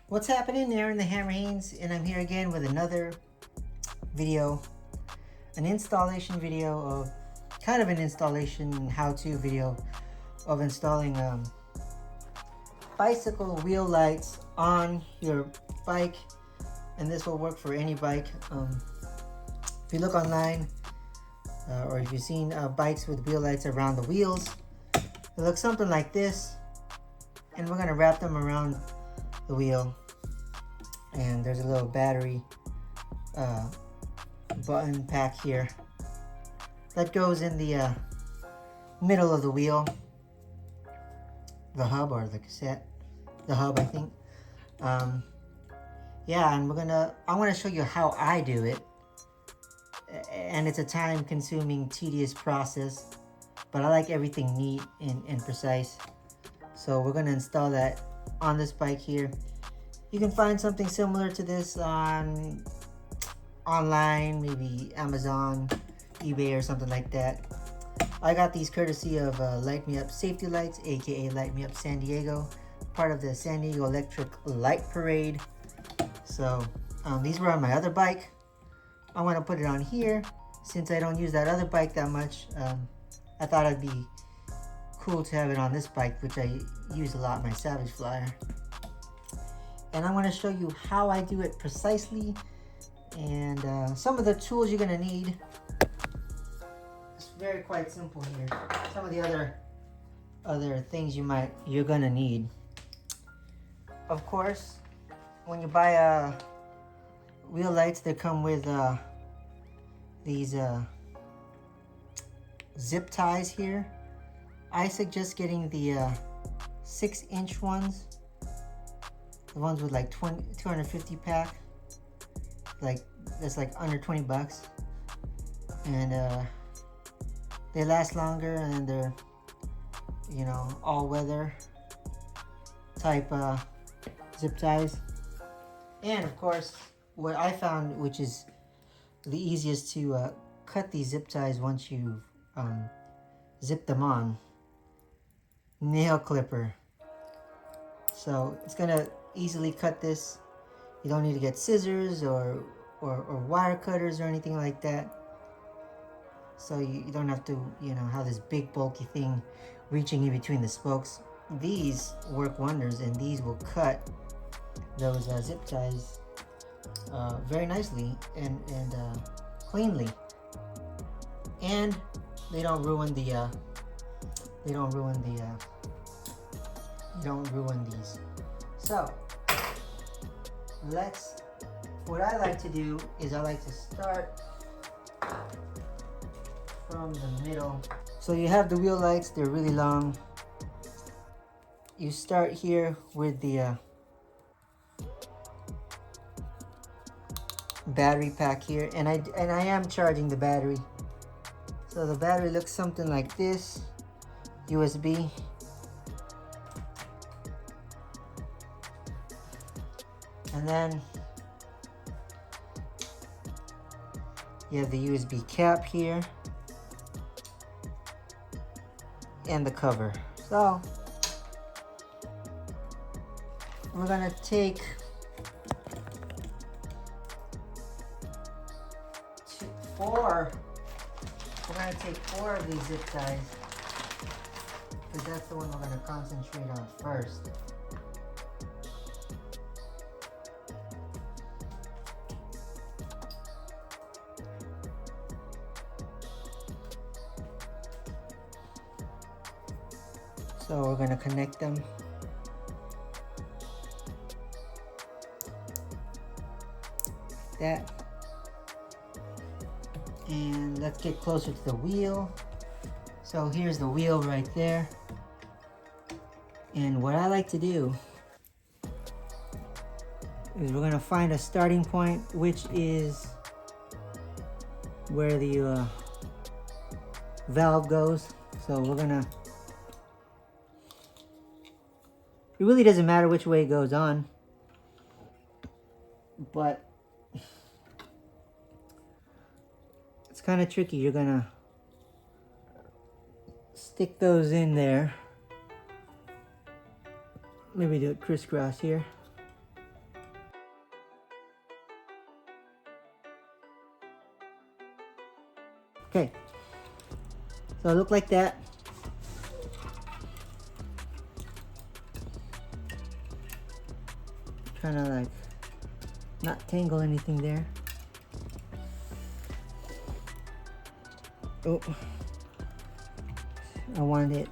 What's happening? Aaron the Hammer Haynes, and I'm here again with another video, an installation video of kind of an installation how-to video of installing bicycle wheel lights on your bike, and this will work for any bike. If you look online or if you've seen bikes with wheel lights around the wheels, it looks something like this, and we're going to wrap them around the wheel. And there's a little battery button pack here that goes in the middle of the wheel, the hub or the cassette, the hub I think. Yeah, and I want to show you how I do it, and it's a time-consuming, tedious process, but I like everything neat and precise. So we're gonna install that on this bike here. You can find something similar to this online, maybe Amazon, eBay, or something like that. I got these courtesy of Light Me Up Safety Lights, aka Light Me Up San Diego, part of the San Diego Electric Light Parade. So these were on my other bike. I want to put it on here since I don't use that other bike that much. I thought it'd be cool to have it on this bike, which I use a lot, my Savage Flyer. And I'm going to show you how I do it precisely, and some of the tools you're going to need. It's very quite simple here. Some of the other things you're going to need. Of course, when you buy wheel lights, they come with these zip ties here. I suggest getting the 6-inch ones. The ones with like 250 pack, that's like under 20 bucks, and they last longer, and they're, you know, all weather type zip ties. And of course, what I found, which is the easiest to cut these zip ties once you've zipped them on, nail clipper. So it's gonna easily cut this. You don't need to get scissors or wire cutters or anything like that. So you don't have to, you know, have this big bulky thing reaching in between the spokes. These work wonders, and these will cut those zip ties very nicely and cleanly. And they don't ruin the you don't ruin these. So what I like to do is I like to start from the middle. So you have the wheel lights, they're really long. You start here with the battery pack here, and I am charging the battery. So the battery looks something like this, USB. And then you have the USB cap here and the cover. So we're gonna take four of these zip ties, because that's the one we're gonna concentrate on first. So we're going to connect them. That. And let's get closer to the wheel. So here's the wheel right there. And what I like to do is we're going to find a starting point, which is where the valve goes. So we're going to, it really doesn't matter which way it goes on, but it's kind of tricky. You're gonna stick those in there. Maybe do it crisscross here. Okay, so it looked like that. Trying to like not tangle anything there. Oh, I want it.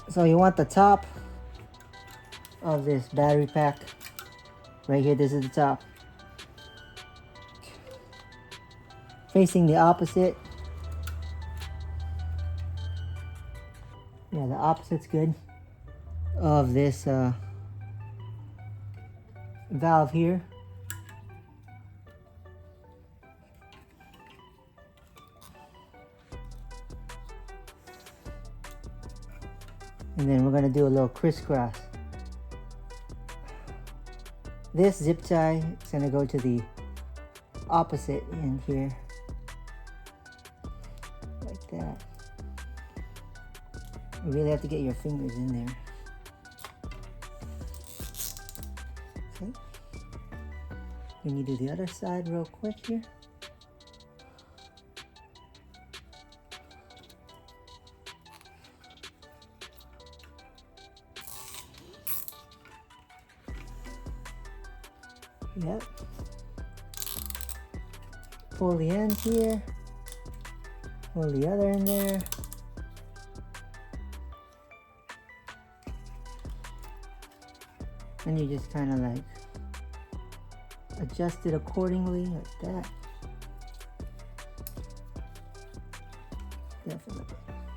So you want the top of this battery pack right here. This is the top, facing the opposite. Yeah, the opposite's good of this valve here. And then we're gonna do a little crisscross. This zip tie is gonna go to the opposite end here, like that. You really have to get your fingers in there. Okay. We need to do the other side real quick here. Yep. Pull the ends here. Pull the other end there. And you just kind of like adjust it accordingly, like that. Definitely.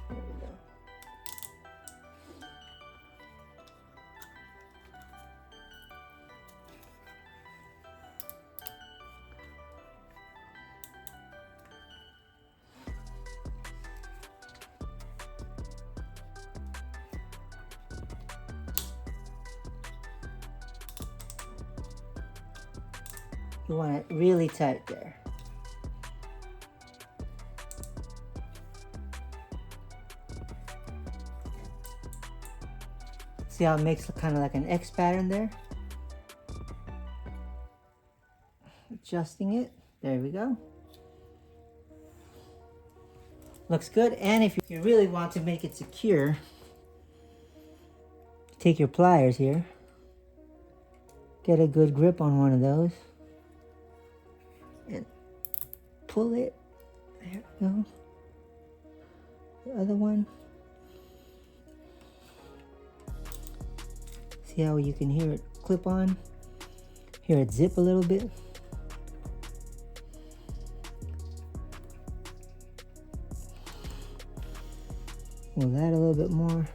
There we go. You want it really tight there. See how it makes kind of like an X pattern there? Adjusting it. There we go. Looks good. And if you really want to make it secure, take your pliers here. Get a good grip on one of those. And pull it. There we go. The other one. See how you can hear it clip on? Hear it zip a little bit. Pull that a little bit more.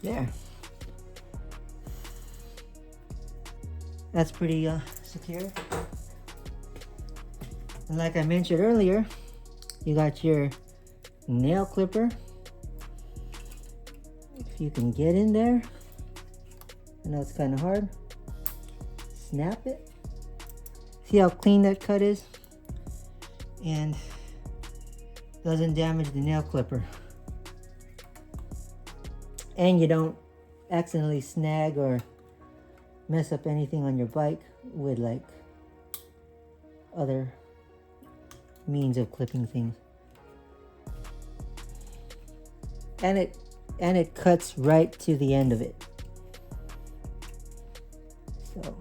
There. That's pretty secure. And like I mentioned earlier, you got your nail clipper. If you can get in there, I know it's kind of hard. Snap it. See how clean that cut is? And doesn't damage the nail clipper. And you don't accidentally snag or mess up anything on your bike with like other means of clipping things. And it cuts right to the end of it. So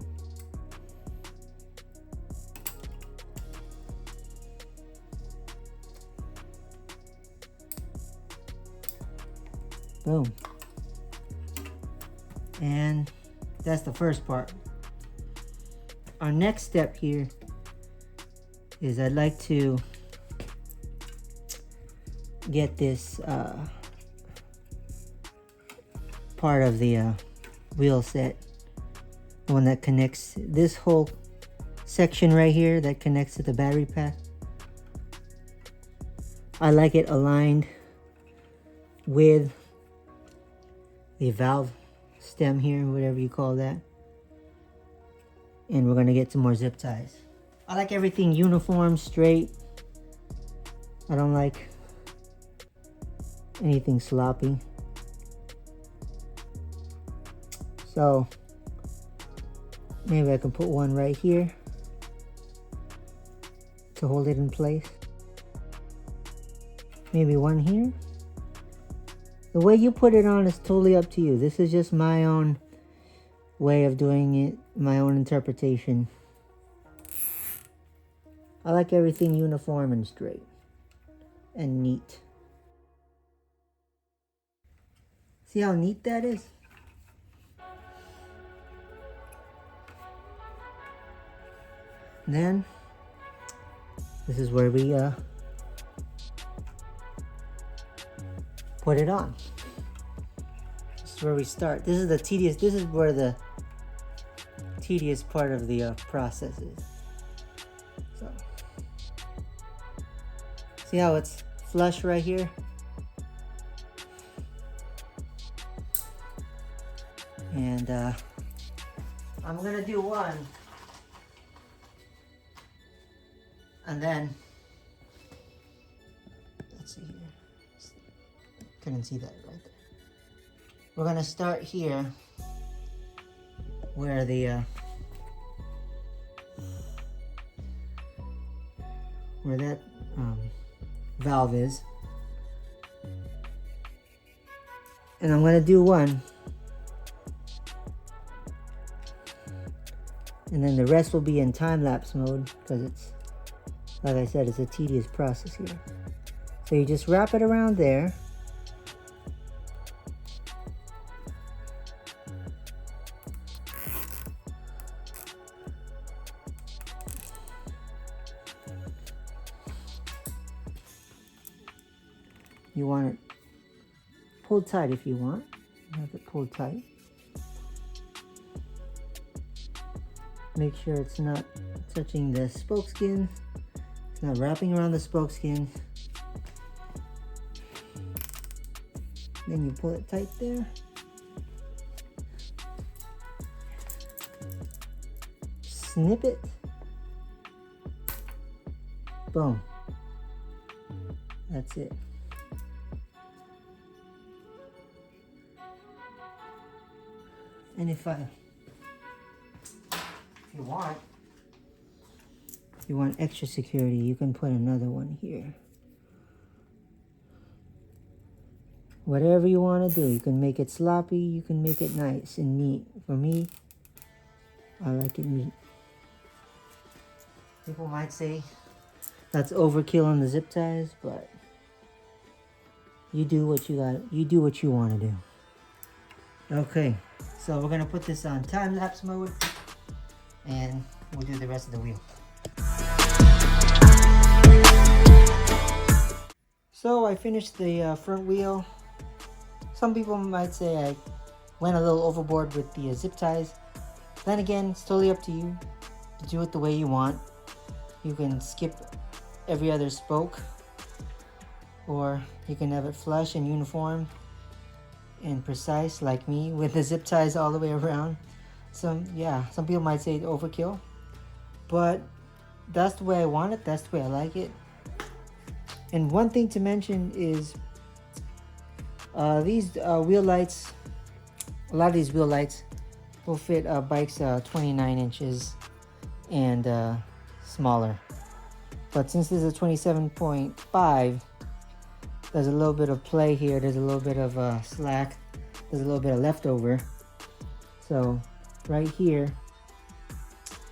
boom. And that's the first part. Our next step here is I'd like to get this part of the wheel set, the one that connects this whole section right here that connects to the battery pack. I like it aligned with the valve stem here, whatever you call that. And we're gonna get some more zip ties. I like everything uniform, straight. I don't like anything sloppy. Maybe I can put one right here to hold it in place. Maybe one here. The way you put it on is totally up to you. This is just my own way of doing it, my own interpretation. I like everything uniform and straight and neat. See how neat that is? Then this is where we put it on. This is where we start. This is where the tedious part of the process is. So see how it's flush right here? And I'm gonna do one, and then let's see here. Couldn't see that right there. We're gonna start here where the where that valve is, and I'm gonna do one, and then the rest will be in time-lapse mode because it's, like I said, it's a tedious process here. So you just wrap it around there. You want it pulled tight if you want. Have it pulled tight. Make sure it's not touching the spoke skin. It's not wrapping around the spoke skin. Then you pull it tight there. Snip it. Boom. That's it. And if you want extra security, you can put another one here. Whatever you want to do, you can make it sloppy, you can make it nice and neat. For me, I like it neat. People might say that's overkill on the zip ties, but you do what you got. You do what you want to do. Okay, so we're gonna put this on time-lapse mode, and we'll do the rest of the wheel. So I finished the front wheel. Some people might say I went a little overboard with the zip ties. Then again, it's totally up to you to do it the way you want. You can skip every other spoke, or you can have it flush and uniform and precise like me with the zip ties all the way around. Some people might say overkill, but that's the way I want it, that's the way I like it. And one thing to mention is these wheel lights, a lot of these wheel lights will fit bikes 29 inches and smaller. But since this is a 27.5, there's a little bit of play here, there's a little bit of slack, there's a little bit of leftover. So right here,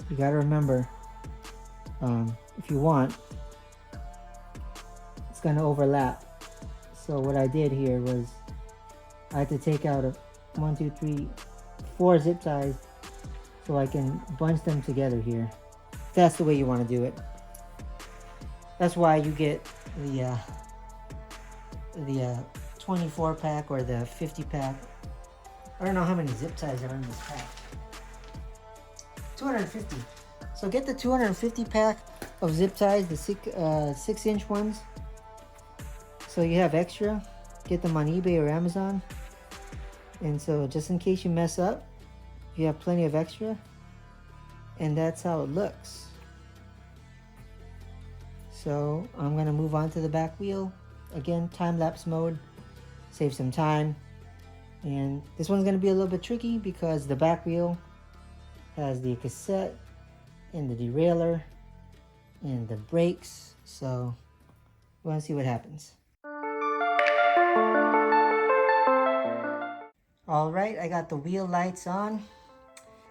you gotta remember, if you want, it's gonna overlap. So what I did here was I had to take out 4 zip ties so I can bunch them together here. That's the way you want to do it. That's why you get the 24 pack or the 50 pack. I don't know how many zip ties are in this pack. 250. So get the 250 pack of zip ties, the 6-inch ones. So you have extra. Get them on eBay or Amazon. And so just in case you mess up, you have plenty of extra. And that's how it looks. So I'm gonna move on to the back wheel. Again, time-lapse mode, save some time. And this one's gonna be a little bit tricky because the back wheel Has the cassette and the derailleur and the brakes. So we want to see what happens. All right, I got the wheel lights on.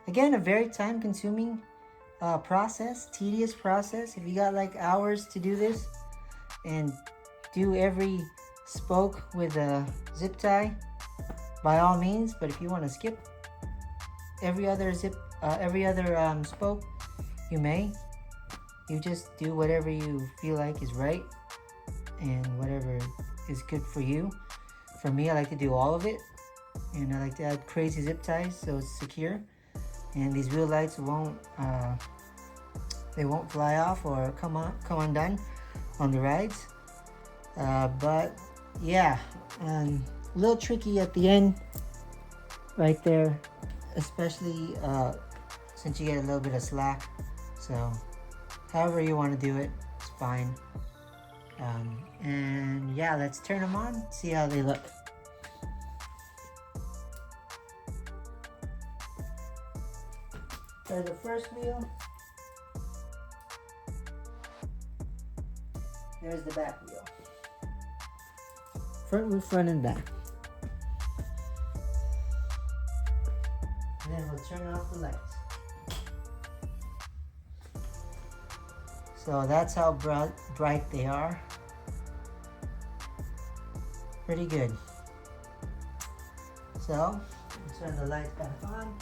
Again, a very time consuming process, tedious process. If you got like hours to do this and do every spoke with a zip tie, by all means. But if you want to skip every other spoke, you may. You just do whatever you feel like is right and whatever is good for you. For me, I like to do all of it, and I like to add crazy zip ties so it's secure. And these wheel lights won't fly off or come undone on the rides. But yeah, a little tricky at the end right there, especially since you get a little bit of slack. So however you want to do it, it's fine. And yeah, let's turn them on, see how they look. There's the first wheel. There's the back wheel. Front wheel, front and back. And then we'll turn off the lights. So that's how bright they are. Pretty good. So, turn the lights back on.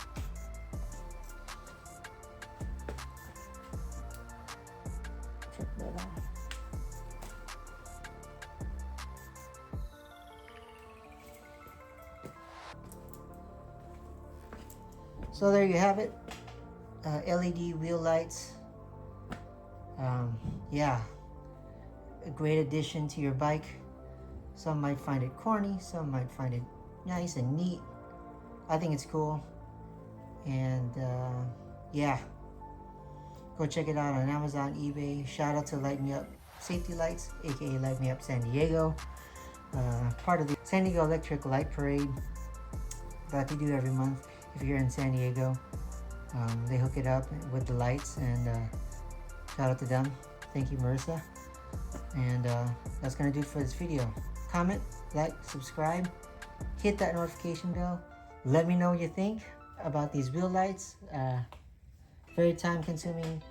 Check that out. So there you have it. LED wheel lights. Yeah, a great addition to your bike. Some might find it corny, some might find it nice and neat. I think it's cool. And yeah, go check it out on Amazon, eBay. Shout out to Light Me Up Safety Lights, aka Light Me Up San Diego. Part of the San Diego Electric Light Parade that we do every month. If you're in San Diego, they hook it up with the lights, and shout out to them. Thank you, Marissa. And that's gonna do it for this video. Comment, like, subscribe, hit that notification bell. Let me know what you think about these wheel lights. Very time consuming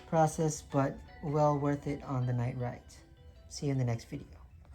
process, but well worth it on the night rides. See you in the next video.